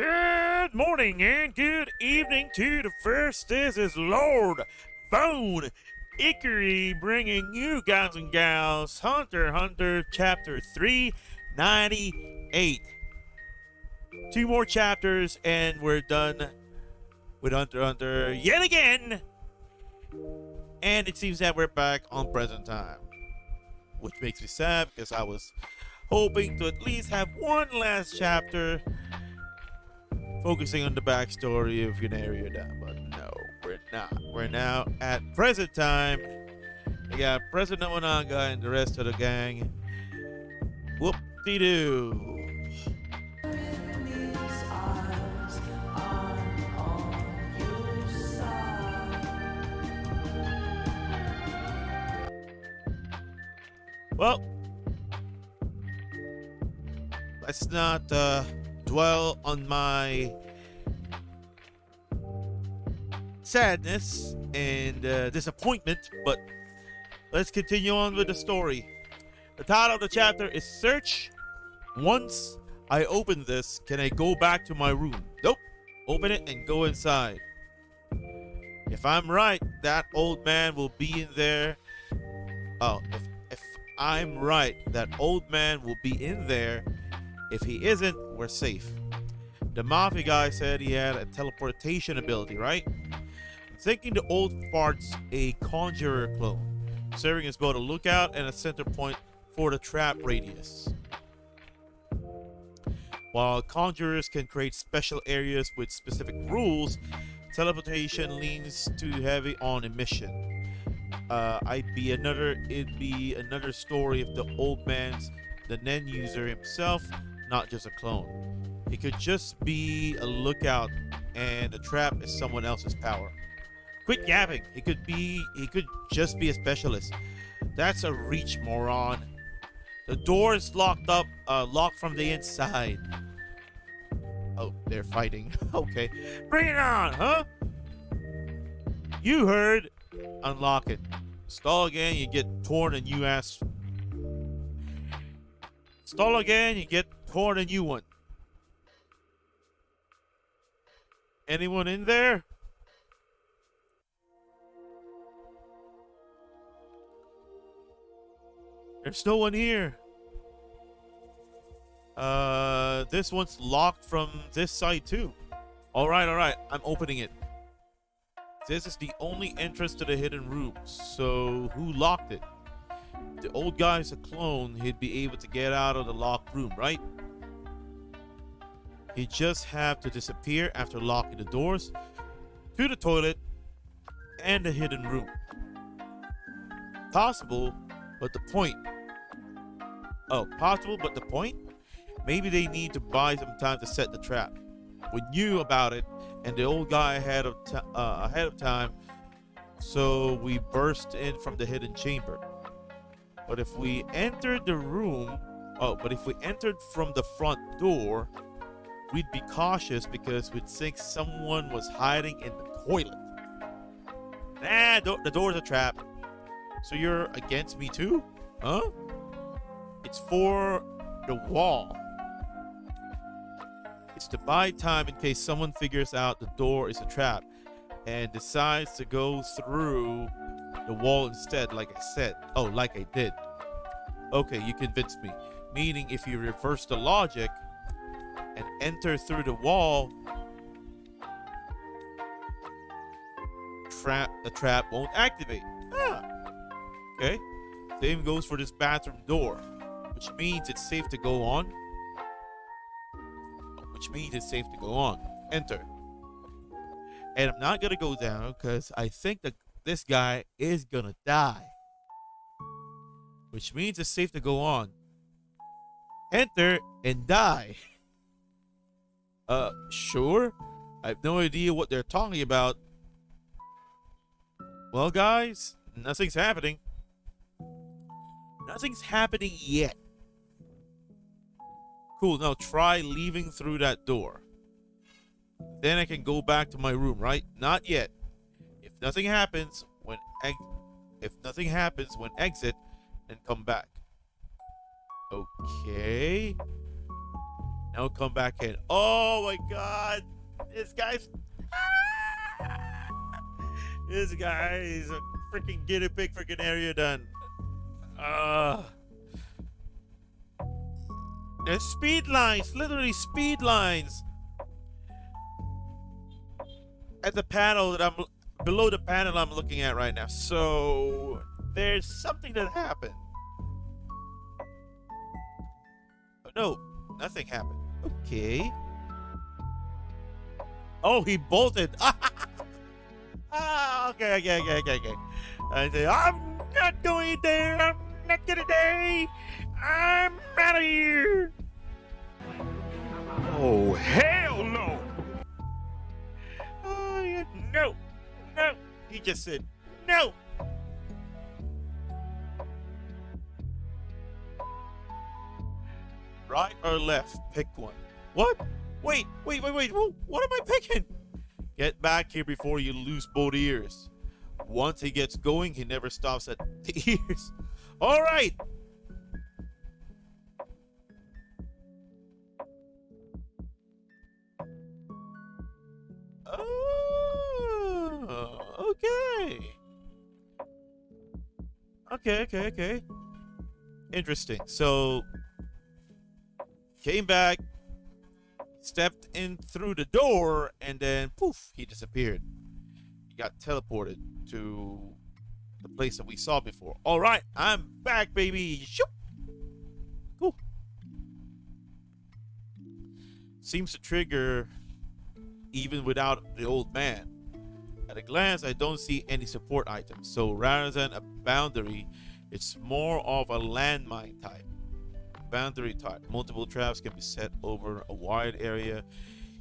Good morning and good evening to the first. This is Lord Bone Ickery bringing you guys and gals Hunter x Hunter Chapter 398. Two more chapters and we're done with Hunter x Hunter yet again. And it seems that we're back on present time, which makes me sad because I was hoping to at least have one last chapter focusing on the backstory of Yunarya, but no, we're not. We're now at present time. We got President Nobunaga and the rest of the gang. Whoop-de-doo. Well, let's not dwell on my sadness and disappointment, but let's continue on with the story. The title of the chapter is Search. Once I open this, can I go back to my room? Nope. Open it and go inside. If I'm right, that old man will be in there. Oh, if I'm right, that old man will be in there. If he isn't, we're safe. The mafia guy said he had a teleportation ability, right? I'm thinking the old fart's a conjurer clone, serving as both a lookout and a center point for the trap radius. While conjurers can create special areas with specific rules, teleportation leans too heavy on emission. It'd be another story if the old man's the Nen user himself, not just a clone. He could just be a lookout and the trap is someone else's power. Quit yapping. He could just be a specialist. That's a reach, moron. The door is locked from the inside. Oh, they're fighting. Okay. Bring it on, huh? You heard. Unlock it. Stall again, you get torn a new ass. Stall again, you get torn a new one. Anyone in there? There's no one here. This one's locked from this side too. All right. I'm opening it. This is the only entrance to the hidden room. So who locked it? The old guy's a clone. He'd be able to get out of the locked room, right? He'd just have to disappear after locking the doors to the toilet and the hidden room. Possible, but the point. Oh, possible, but the point? Maybe they need to buy some time to set the trap. We knew about it, and the old guy ahead of time, so we burst in from the hidden chamber. But if we entered from the front door, we'd be cautious because we'd think someone was hiding in the toilet. The door's a trap. So you're against me too? Huh? It's for the wall. It's to buy time in case someone figures out the door is a trap and decides to go through the wall instead, like I said. Oh, like I did. Okay, you convinced me. Meaning if you reverse the logic and enter through the wall, the trap won't activate. Okay. Same goes for this bathroom door, which means it's safe to go on. Enter. And I'm not gonna go down because I think that this guy is gonna die. Which means it's safe to go on. Enter and die. Sure. I have no idea what they're talking about. Well, guys, nothing's happening. Nothing's happening yet. Cool, now try leaving through that door. Then I can go back to my room, right? Not yet. If nothing happens when exit, then come back. Okay. Now come back in. Oh my god. This guy's this guy is a freaking guinea pig freaking area done. Uh there's speed lines, literally speed lines at the panel that I'm below the panel I'm looking at right now. So there's something that happened. Oh, no, nothing happened. Okay. Oh, he bolted. Okay. I say, I'm not going there. I'm not gonna die. I'm out of here. Oh, hell no! Oh, yeah, no. He just said no. Right or left? Pick one. What? Wait. What am I picking? Get back here before you lose both ears. Once he gets going, he never stops at the ears. All right. Oh, okay. Interesting. So, came back, stepped in through the door, and then poof, he disappeared. He got teleported to the place that we saw before. All right, I'm back, baby. Shoop. Cool. Seems to trigger even without the old man. At a glance, I don't see any support items, so rather than a boundary, it's more of a landmine type. Boundary type. Multiple traps can be set over a wide area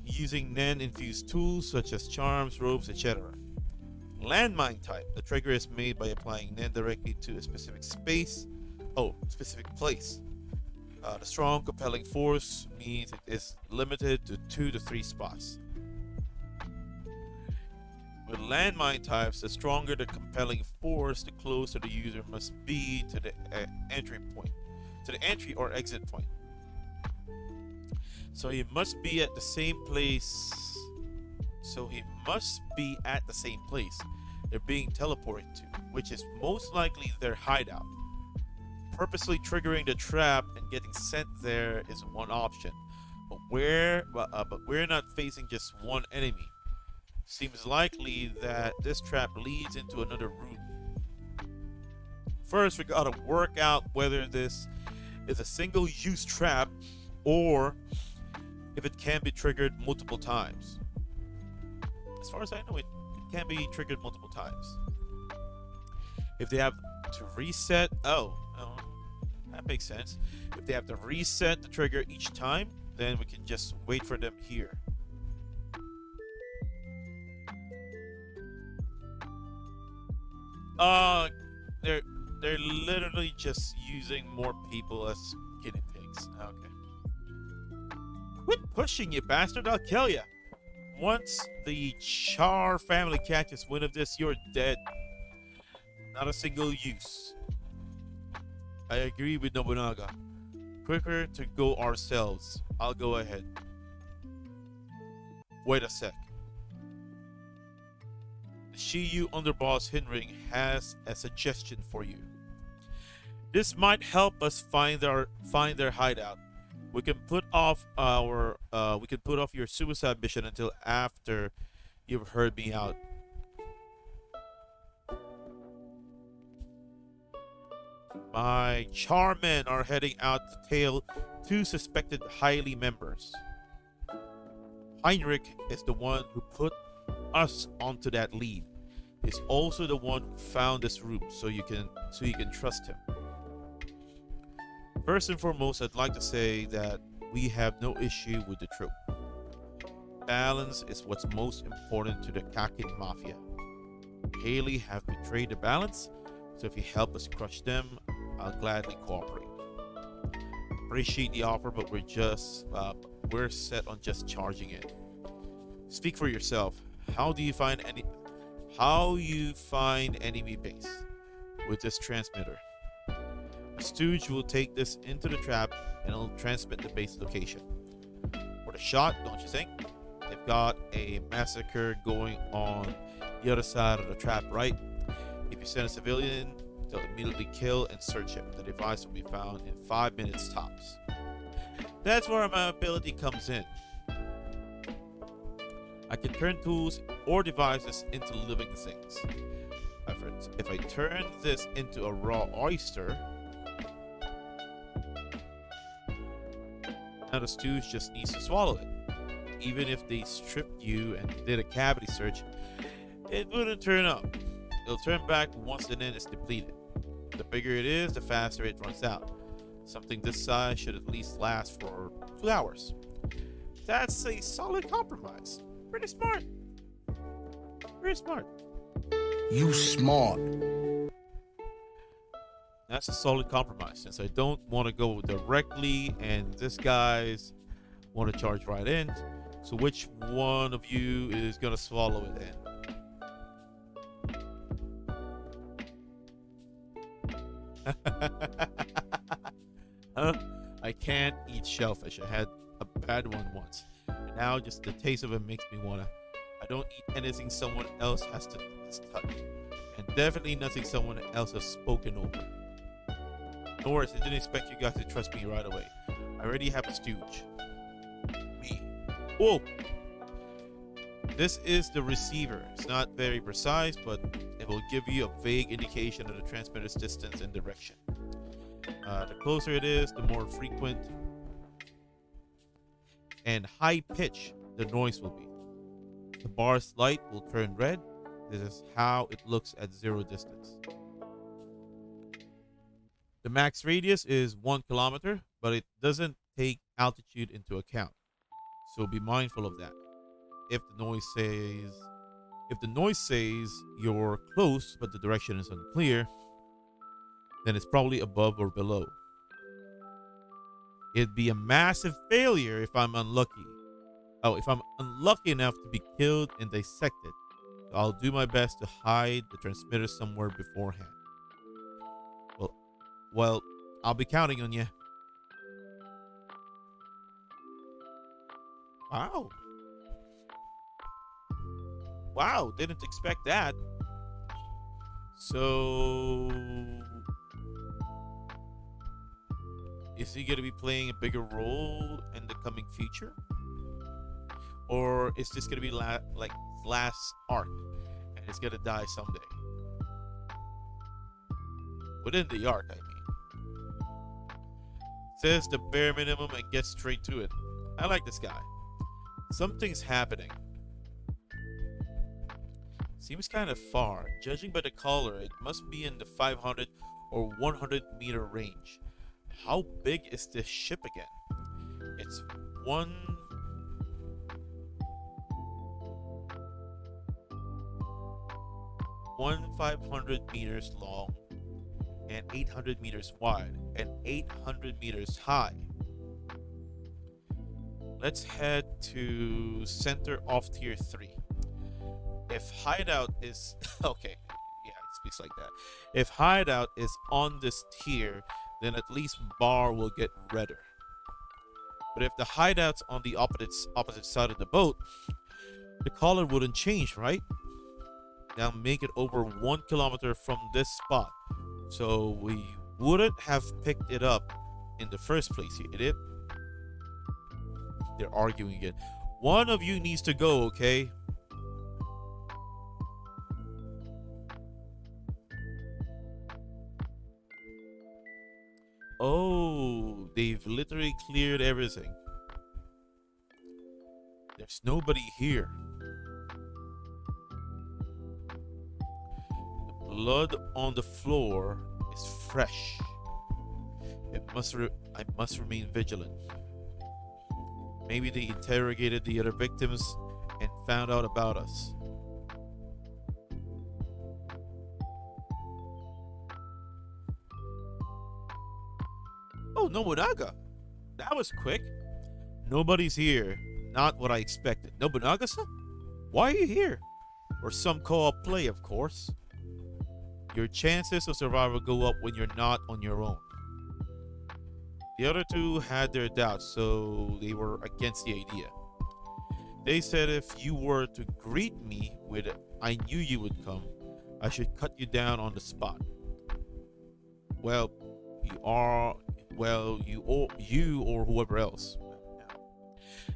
using Nen-infused tools such as charms, ropes, etc. Landmine type. The trigger is made by applying Nen directly to a specific specific place. The strong, compelling force means it is limited to 2 to 3 spots. With landmine types, the stronger the compelling force, the closer the user must be to the entry or exit point. So he must be at the same place. They're being teleported to, which is most likely their hideout. Purposely triggering the trap and getting sent there is one option, but we're not facing just one enemy. Seems likely that this trap leads into another room. First, we gotta work out whether this is a single-use trap or if it can be triggered multiple times. As far as I know, it can be triggered multiple times. If they have to reset, that makes sense. If they have to reset the trigger each time, then we can just wait for them here. They're literally just using more people as guinea pigs. Okay. Quit pushing, you bastard! I'll kill you. Once the Char family catches wind of this, you're dead. Not a single use. I agree with Nobunaga. Quicker to go ourselves. I'll go ahead. Wait a sec. The Shiyu underboss Hinring has a suggestion for you. This might help us find their hideout. We can put off your suicide mission until after you've heard me out. My charmen are heading out to tail 2 suspected Hylie members. Heinrich is the one who put us onto that lead. He's also the one who found this room, so you can trust him. First and foremost, I'd like to say that we have no issue with the trope. Balance is what's most important to the Kakin Mafia. Haley have betrayed the balance, so if you help us crush them, I'll gladly cooperate. Appreciate the offer, but we're set on just charging it. Speak for yourself. How you find enemy base with this transmitter? The stooge will take this into the trap and it'll transmit the base location. a shot, don't you think? They've got a massacre going on the other side of the trap, right? If you send a civilian, they'll immediately kill and search him. The device will be found in 5 minutes tops. That's where my ability comes in. I can turn tools or devices into living things. If I turn this into a raw oyster, now the stooge just needs to swallow it. Even if they stripped you and did a cavity search, it wouldn't turn up. It'll turn back once the net is depleted. The bigger it is, the faster it runs out. Something this size should at least last for 2 hours. That's a solid compromise. Pretty smart. Pretty smart. You smart. That's a solid compromise, since I don't want to go directly and this guy's want to charge right in. So which one of you is going to swallow it in? Huh? I can't eat shellfish. I had a bad one once. And now just the taste of it makes me wanna. I don't eat anything someone else has touched. And definitely nothing someone else has spoken over. No worries, I didn't expect you guys to trust me right away. I already have a stooge. Me. Whoa! This is the receiver. It's not very precise, but it will give you a vague indication of the transmitter's distance and direction. The closer it is, the more frequent and high pitch the noise will be. The bar's light will turn red. This is how it looks at 0 distance. The max radius is 1 kilometer, but it doesn't take altitude into account. So be mindful of that. If the noise says you're close but the direction is unclear, then it's probably above or below. It'd be a massive failure if I'm unlucky. If I'm unlucky enough to be killed and dissected. So I'll do my best to hide the transmitter somewhere beforehand. Well, I'll be counting on you. Wow, didn't expect that. So, is he going to be playing a bigger role in the coming future? Or is this going to be like last arc and it's going to die someday? Within the arc, I mean. Says the bare minimum and gets straight to it. I like this guy. Something's happening. Seems kind of far. Judging by the color, it must be in the 500 or 100 meter range. How big is this ship again? It's 500 meters long and 800 meters wide and 800 meters high. Let's head to center of tier 3. If hideout is okay, yeah, it speaks like that. If hideout is on this tier, then at least bar will get redder. But if the hideout's on the opposite side of the boat, the color wouldn't change, right? Now make it over 1 kilometer from this spot, so we wouldn't have picked it up in the first place, you idiot. They're arguing again. One of you needs to go, okay? Oh, they've literally cleared everything. There's nobody here. The blood on the floor is fresh. I must remain vigilant. Maybe they interrogated the other victims and found out about us. Oh, Nobunaga. That was quick. Nobody's here. Not what I expected. Nobunaga-san? Why are you here? Or some co-op play, of course. Your chances of survival go up when you're not on your own. The other two had their doubts, so they were against the idea. They said if you were to greet me with "I knew you would come," I should cut you down on the spot. Well, you are, well, you or whoever else.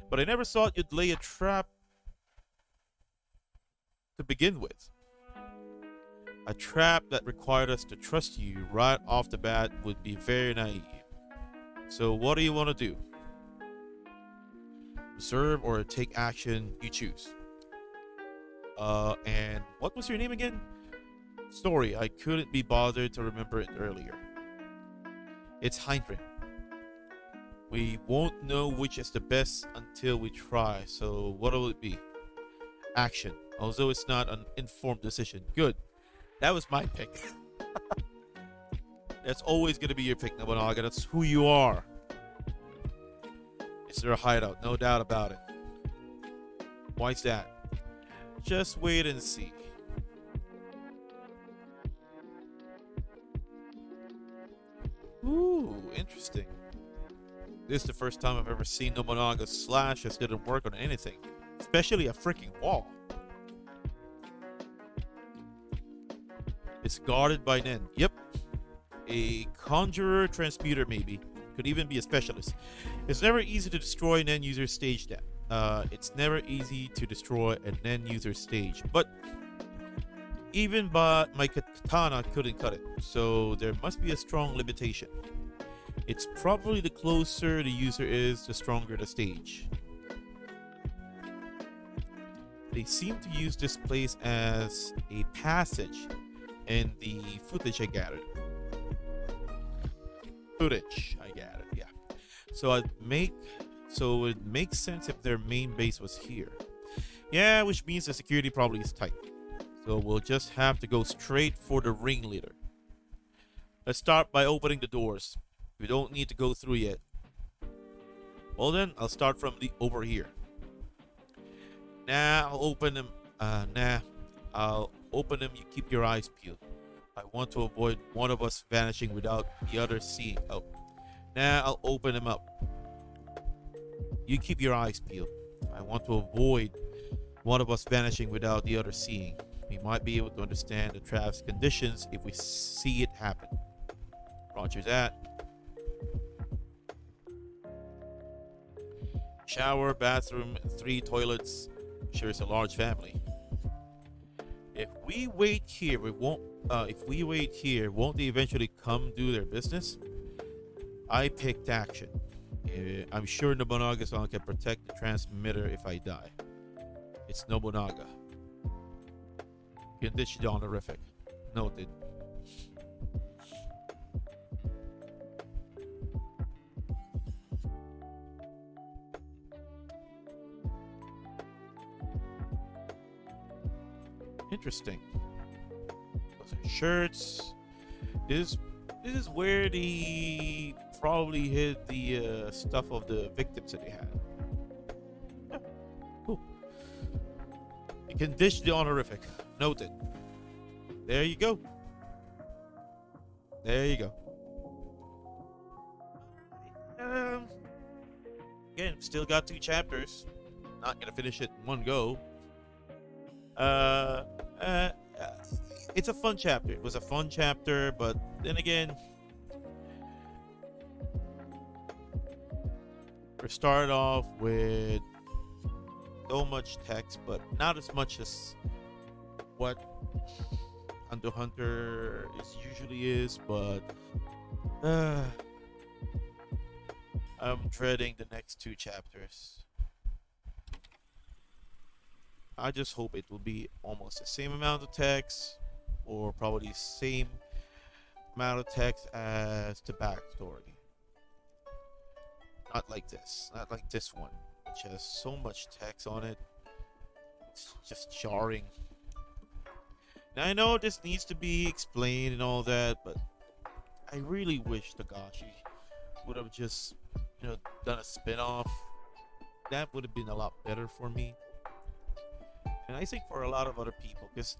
But I never thought you'd lay a trap to begin with. A trap that required us to trust you right off the bat would be very naive. So what do you want to do? Observe or take action, you choose. And what was your name again? Sorry, I couldn't be bothered to remember it earlier. It's Heinrich. We won't know which is the best until we try, so what will it be? Action. Although it's not an informed decision. Good. That was my pick. That's always going to be your pick, Nobunaga. That's who you are. It's their hideout, no doubt about it. Why's that? Just wait and see. Ooh, interesting. This is the first time I've ever seen Nobunaga slash just didn't work on anything. Especially a freaking wall. It's guarded by Nen. Yep. A conjurer transmuter maybe. Could even be a specialist. It's never easy to destroy Nen user stage depth. It's never easy to destroy a Nen user stage. But even my katana couldn't cut it. So there must be a strong limitation. It's probably the closer the user is, the stronger the stage. They seem to use this place as a passage in the footage I gathered. Yeah. So it makes sense if their main base was here. Yeah, which means the security probably is tight. So we'll just have to go straight for the ringleader. Let's start by opening the doors. We don't need to go through yet. Well then, I'll start from the over here. I'll open them. I'll open them. You keep your eyes peeled. I want to avoid one of us vanishing without the other seeing. Oh, I'll open them up. You keep your eyes peeled. I want to avoid one of us vanishing without the other seeing. We might be able to understand the trap's conditions if we see it happen. Roger that. Shower, bathroom, 3 toilets. Sure, it's a large family. If we wait here, won't they eventually come do their business? I picked action. I'm sure Nobunaga-san can protect the transmitter if I die. It's Nobunaga. Condition honorific. Noted. Interesting. Those are shirts. This is where they probably hid the stuff of the victims that they had. Yeah, cool. You can dish the honorific. Noted. There you go. There you go. Again, still got 2 chapters. Not gonna finish it in one go. It's a fun chapter. It was a fun chapter, but then again, we started off with so much text, but not as much as what Hunter x Hunter usually is. But I'm dreading the next 2 chapters. I just hope it will be almost the same amount of text, or probably same amount of text as the backstory. Not like this one, which has so much text on it. It's just jarring. Now I know this needs to be explained and all that, but I really wish Togashi would have just, done a spin-off. That would have been a lot better for me. And I think for a lot of other people, because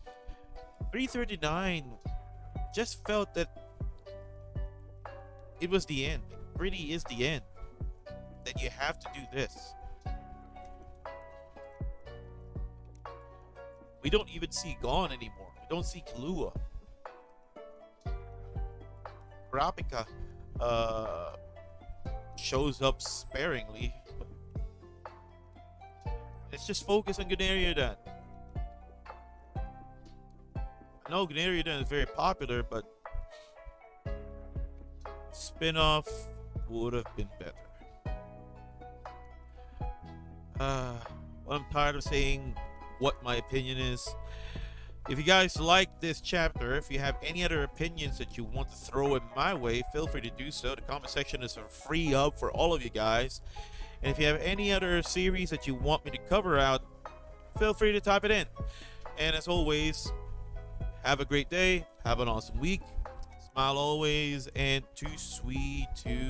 339 just felt that it was the end. really is the end, then you have to do this. We don't even see Gon anymore. We don't see Kahlua. Kurapika shows up sparingly. Let's just focus on Gunneria then. I know Gunneria then is very popular, but spin-off would have been better. Well, I'm tired of saying what my opinion is. If you guys like this chapter, if you have any other opinions that you want to throw in my way, feel free to do so. The comment section is a free hub for all of you guys. And if you have any other series that you want me to cover out, feel free to type it in. And as always, have a great day, have an awesome week, smile always, and too sweet to